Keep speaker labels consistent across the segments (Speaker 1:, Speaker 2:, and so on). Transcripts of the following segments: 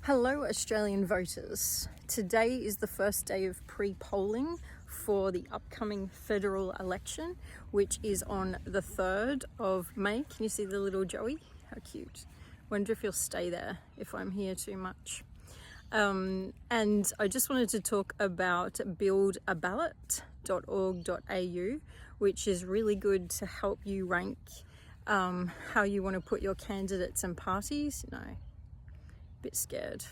Speaker 1: Hello Australian voters. Today is the first day of pre-polling for the upcoming federal election, which is on the 3rd of May. Can you see the little Joey? How cute. Wonder if he'll stay there if I'm here too much. And I just wanted to talk about buildaballot.org.au, which is really good to help you rank how you want to put your candidates and parties. Bit scared.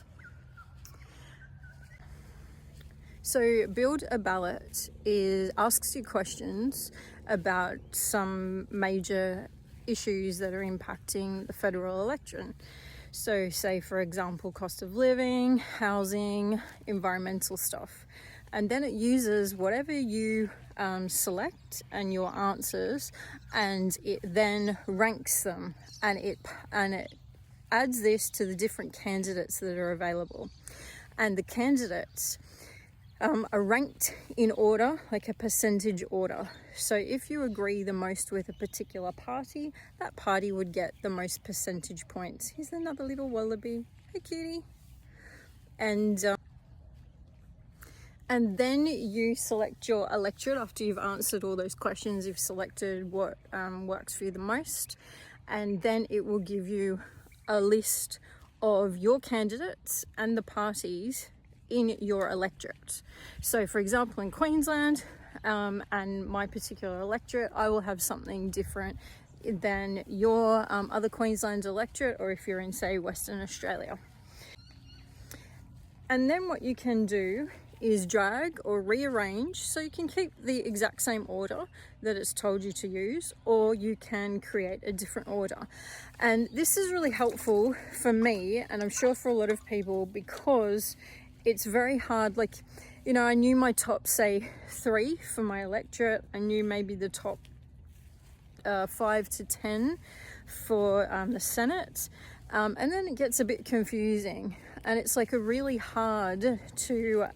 Speaker 1: So Build a Ballot asks you questions about some major issues that are impacting the federal election. So say, for example, cost of living, housing, environmental stuff. And then it uses whatever you select and your answers, and it then ranks them, and it adds this to the different candidates that are available. And the candidates are ranked in order, like a percentage order. So if you agree the most with a particular party, that party would get the most percentage points. Here's another little wallaby. Hey cutie. And then you select your electorate after you've answered all those questions. You've selected what works for you the most, and then it will give you a list of your candidates and the parties in your electorate. So for example, in Queensland and my particular electorate, I will have something different than your other Queensland electorate, or if you're in, say, Western Australia. And then what you can do is drag or rearrange, so you can keep the exact same order that it's told you to use, or you can create a different order. And this is really helpful for me, and I'm sure for a lot of people, because it's very hard. Like, I knew my top, say, 3 for my electorate. I knew maybe the top 5 to 10 for the Senate. And then it gets a bit confusing, and it's like really hard to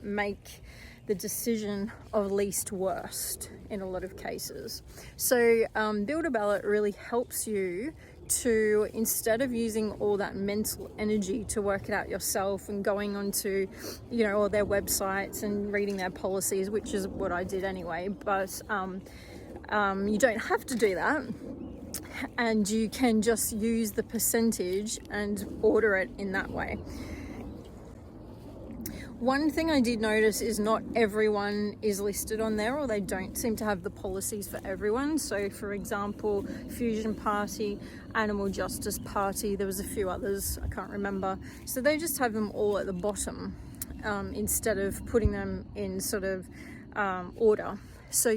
Speaker 1: make the decision of least worst in a lot of cases. So Build a Ballot really helps you to, instead of using all that mental energy to work it out yourself and going onto all their websites and reading their policies, which is what I did anyway, but you don't have to do that. And you can just use the percentage and order it in that way. One thing I did notice is not everyone is listed on there, or they don't seem to have the policies for everyone. So for example, Fusion Party, Animal Justice Party, there was a few others, I can't remember. So they just have them all at the bottom instead of putting them in sort of order. So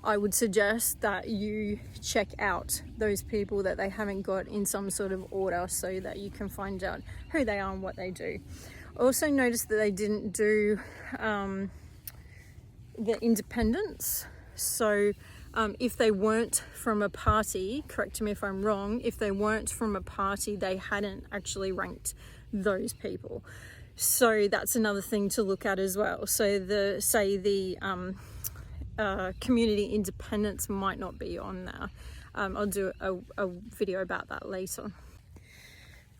Speaker 1: I would suggest that you check out those people that they haven't got in some sort of order, so that you can find out who they are and what they do. Also noticed that they didn't do the independents. So if they weren't from a party, correct me if I'm wrong, if they weren't from a party, they hadn't actually ranked those people. So that's another thing to look at as well. So the community independents might not be on there. I'll do a video about that later.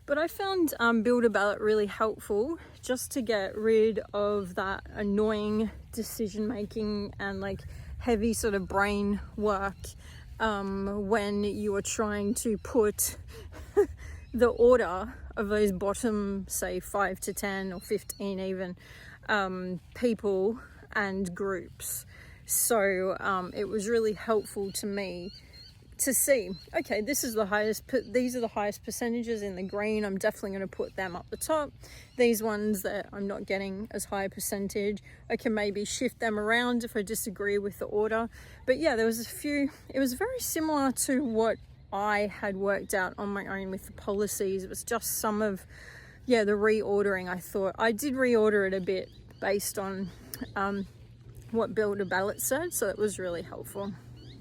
Speaker 1: But I found Build a Ballot really helpful, just to get rid of that annoying decision making and like heavy sort of brain work when you are trying to put the order of those bottom, say 5 to 10 or 15 even, people and groups. So it was really helpful to me to see, okay, these are the highest percentages in the green. I'm definitely going to put them up the top. These ones that I'm not getting as high a percentage, I can maybe shift them around if I disagree with the order. But yeah, there was a few, it was very similar to what I had worked out on my own with the policies. It was just some of, the reordering. I thought I did reorder it a bit based on what Build a Ballot said, so it was really helpful.